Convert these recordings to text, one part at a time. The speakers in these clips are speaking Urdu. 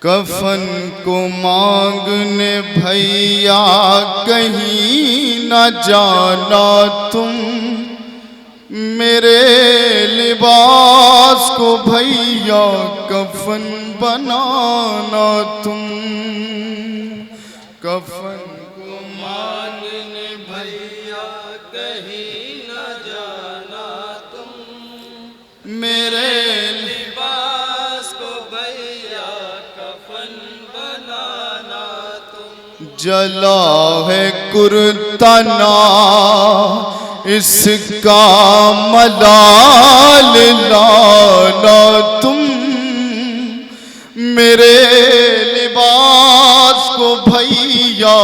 کفن کو مانگنے بھیا کہیں نہ جانا تم، میرے لباس کو بھیا کفن بنانا تم۔ کفن کو مانگنے بھیا کہیں نہ جانا تم، میرے جلا ہے کرتا نا اس کا ملال لانا تم، میرے لباس کو بھیا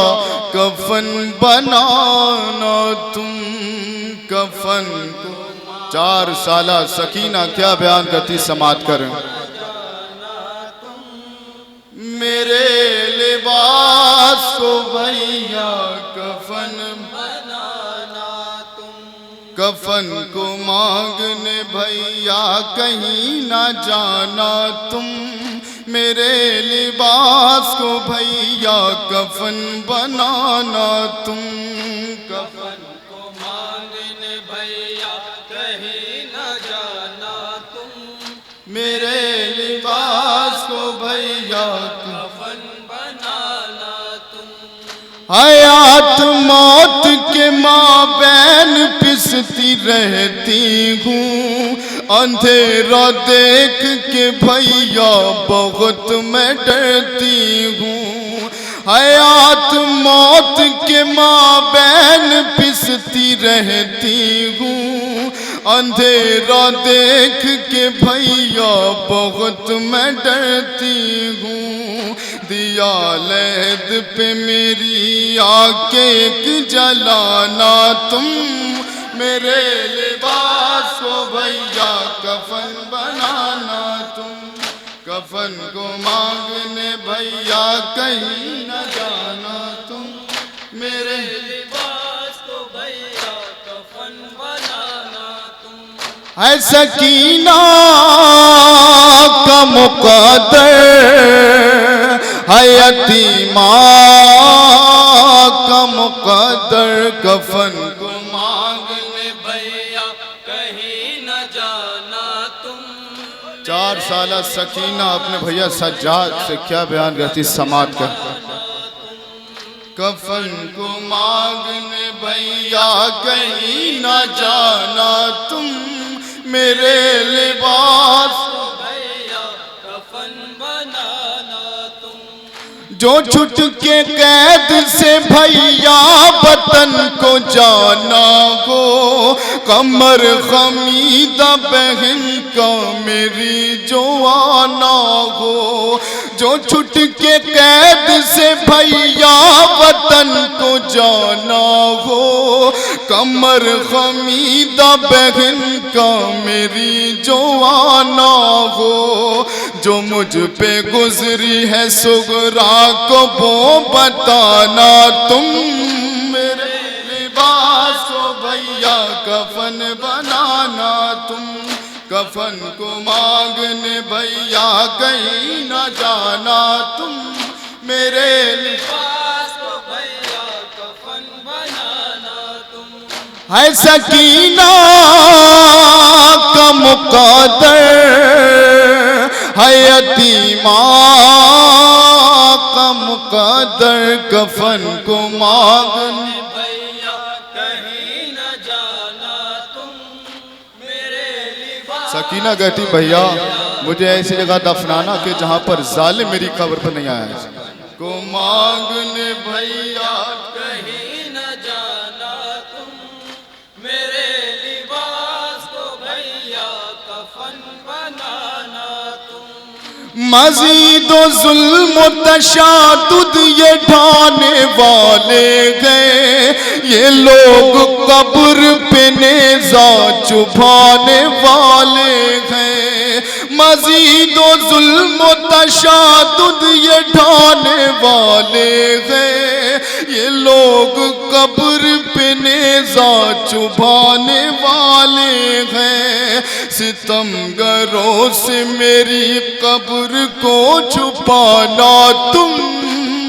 کفن بنانا تم۔ کفن کو 4 سالہ سکینہ کیا بیان کرتی سماعت کریں۔ میرے لباس کو بھیا کفن بنانا تم، کفن کو مانگنے بھیا کہیں نہ جانا تم، میرے لباس کو بھیا کفن بنانا تم۔ کفن کو مانگنے بھیا کہیں نہ جانا تم، میرے لباس کو بھیا کفن بنانا تم۔ حیات موت کے مابین پستی رہتی ہوں، اندھیرا دیکھ کے بھیا بہت میں ڈرتی ہوں۔ حیات موت کے مابین پستی رہتی ہوں، اندھیرا دیکھ کے بھیا بہت میں ڈرتی ہوں۔ دیا لہد پہ میری آنکھ ایک جلانا تم، میرے لباس کو بھیا کفن بنانا تم۔ کفن کو مانگنے بھیا کہیں نہ جانا تم، میرے لباس کو بھیا کفن بنانا تم۔ ہے سکینہ کا مقدر، ہے یتیمہ کا مقدر، کفن کو مانگنے بھیا کہیں نہ جانا تم۔ 4 سالہ سکینہ اپنے بھیا سجاد سے کیا بیان کرتی سماعت کر۔ کفن کو مانگنے بھیا کہیں نہ جانا تم، میرے لباس کو بھیا کفن بنانا تم۔ جو چھٹ کے قید سے بھیا وطن کو جانا ہو، کمر خمیدہ بہن کا میری جو آنا ہو۔ جو چھٹ کے قید سے بھیا وطن کو جانا ہو، کمر خمیدہ بہن کا میری جو آنا ہو۔ جو مجھ پہ گزری ہے سغرا کو وہ بتانا تم، میرے لباس کو بھیا کفن بنانا تم۔ کفن کو مانگنے بھیا کہیں نہ جانا تم، میرے لباس کو بھیا کفن بنانا تم۔ ہے سکینہ کا مقدر، ہے یتیمہ کا مقدر، کفن کو مانگنے بھیا کہیں نہ جانا تم، میرے لباس۔ سکینہ کہتی بھیا مجھے ایسی جگہ دفنانا کہ جہاں پر ظالم میری قبر پر نہیں آیا کو مانگنے بھیا کہیں نہ جانا تم، میرے لباس کو بھیا کفن بنانا تم۔ مزید و ظلم و تشدد یہ ڈھانے والے گئے، یہ لوگ قبر پہ نیزہ چبھانے والے گئے۔ مزید و ظلم و تشدد یہ ڈھانے والے گئے، یہ لوگ قبر پہ نیزہ چبھانے والے ہیں۔ ستمگروں سے میری قبر کو چھپانا تم،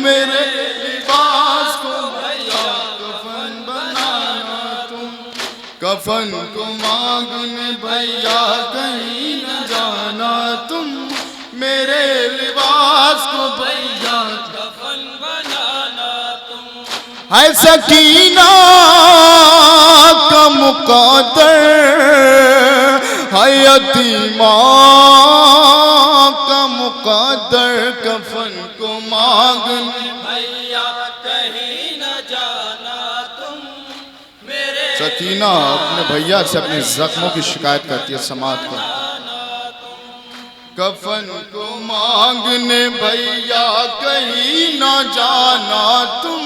میرے لباس کو بھیا کفن بنانا تم، کفن کو مانگنے بھیا کہیں نہ جانا تم، میرے لباس کو بھیا کفن بنانا تم۔ ہے سکینہ کا مقدر، ہے یتیمہ کا مقدر، کفن کو مانگنے بھیا کہیں نہ جانا تم، میرے سکینہ اپنے بھیا سے اپنے زخموں کی شکایت کرتی ہے، سماعت کر۔ کفن کو مانگنے بھیا کہیں نہ جانا تم،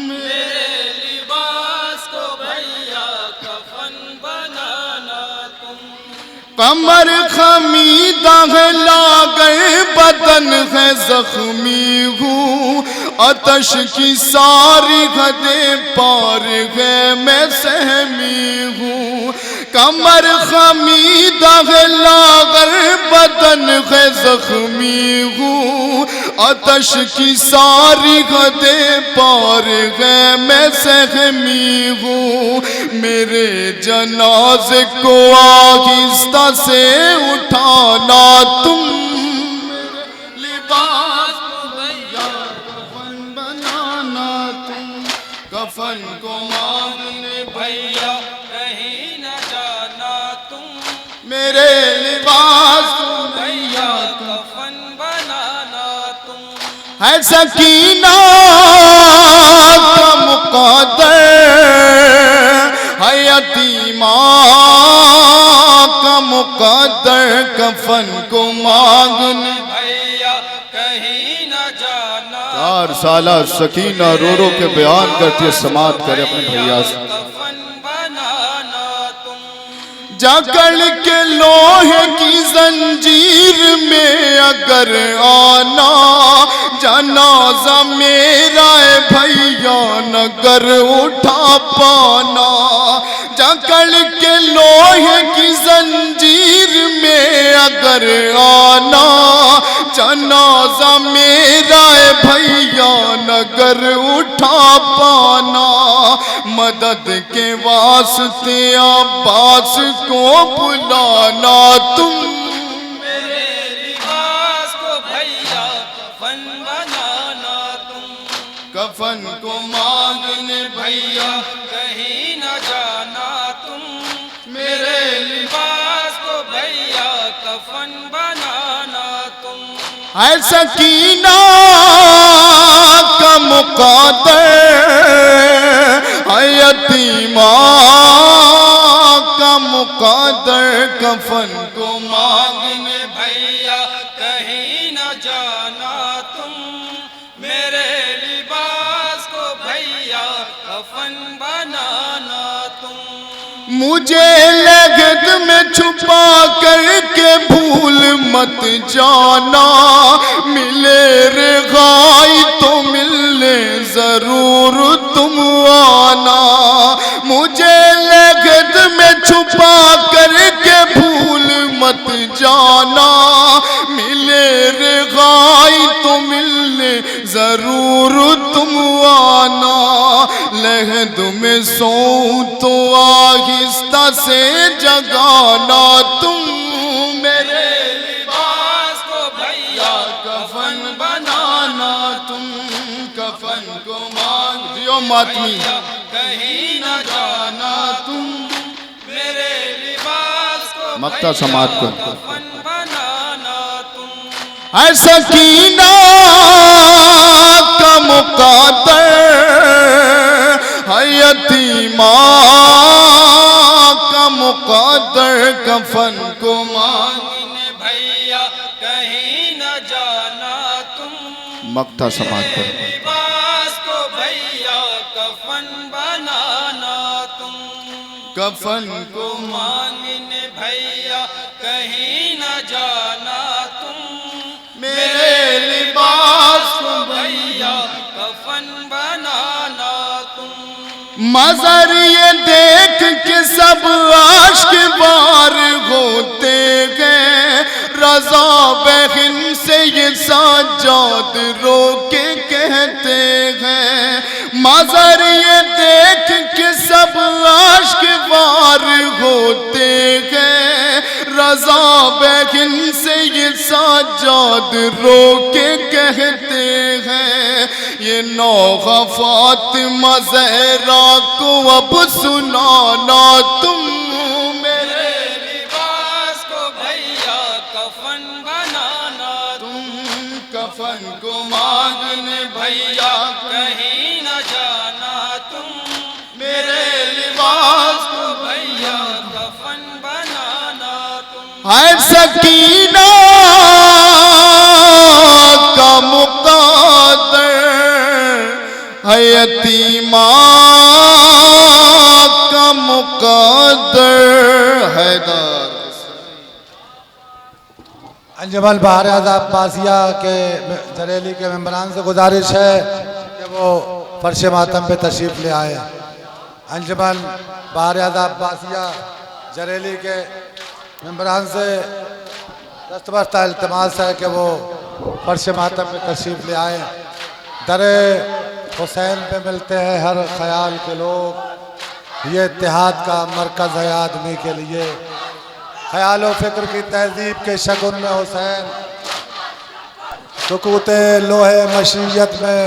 میرے لباس کو بھیا کفن بنانا تم۔ کمر خمیدہ ہے لاغر بدن ہے زخمی ہوں، آتش کی ساری حدیں پار ہے میں سہمی ہوں، کمر خمیدہ ہے لاغر بدن ہے زخمی ہوں، آتش کی ساری حدیں پار ہے میں سہمی ہوں، میرے جنازے کو آہستہ سے اٹھانا تم، میرے لباس کو بھیا کفن بنانا تم، کفن کو مانگنے بھیا کہیں نہ جانا تم، میرے لباس کو بھیا کفن بنانا تم۔ ہے سکینہ کا مقدر، ہے یتیمہ کا مقدر، کفن کو مانگنے بھیا کہیں نہ جانا 4 سالہ سکینہ رو رو کے بیان کرتی ہے، سماعت کرے اپنے بھیا سے۔ کفن بنانا تم، جکڑ کے لوہے کی زنجیر میں اگر آنا، جنازہ میرا ہے بھیا نگر اٹھا پانا، جکڑ کے لوہے کی زنجیر میں اگر آنا، جنازہ میرا ہے بھیا نگر اٹھا پانا، مدد کے واسطے عباس کو بلانا تم، میرے لباس کو بھیا کفن بنانا تم، کفن کو مانگنے بھیا کہیں نہ جانا تم، میرے لباس کو بھیا کفن بنانا تم۔ ہے سکینہ کا مقدر، ہے یتیمہ کا مقدر، کفن کو مانگنے بھیا کہیں نہ جانا تم، میرے لباس کو بھیا کفن بنانا تم۔ مجھے لگت میں چھپا کر کے بھول مت جانا، ملے رغائی تو ملنے ضرور تم آنا، مجھے لگت میں چھپا کر کے بھول مت جانا، ملے رغائی تو ملنے ضرور تم آنا، لحد میں سوؤں تو آہستہ سے جگانا تم، میرے لباس کو بھیا کفن بنانا تم، کفن کو مانگ دیو ماتمی کہیں نہ جانا تم، میرے لباس کو مقطع سماعت کر۔ کفن بنانا تم، ہے سکینہ کا مقدر، ہے یتیمہ کا مقدر، کفن کو مانگنے بھیا کہیں نہ جانا تم، مقطع سماعت کر۔ لباس کو بھیا کفن بنانا تم، کفن کو مانگنے بھیا کہیں نہ جانا تم، میرے لباس کو بھیا کفن بنانا تم، مظہر یہ دیکھ کے سب عاشق بار ہوتے گئے، رضا بہن سے یہ سجاد رو کے کہتے ہیں، مظہر یہ دیکھ کے سب عاشق بار ہوتے گئے، رضا بہن سے یہ سجاد رو کے کہتے ہیں، یہ نوحہ فاطمہ زہرا کو اب سنانا تم، میرے لباس کو بھیا کفن بنانا تم کفن کو مانگنے بھیا کہیں نہ جانا تم، میرے لباس کو بھیا کفن بنانا تم، ہے سکینہ کا مقدر، ہے یتیمہ کا مقدر، حیدر انجمن بہار اعظم عباسیہ کے جریلی کے ممبران سے گزارش ہے کہ وہ فرش ماتم پہ تشریف لے آئے۔ انجمن بہار اعظم عباسیہ جریلی کے ممبران سے دستبردہ التماس ہے کہ وہ فرش ماتم پہ تشریف لے آئے۔ در حسین پہ ملتے ہیں ہر خیال کے لوگ، یہ اتحاد کا مرکز ہے آدمی کے لیے، خیال و فکر کی تہذیب کے شگن میں حسین، سکوت لوح مشیت میں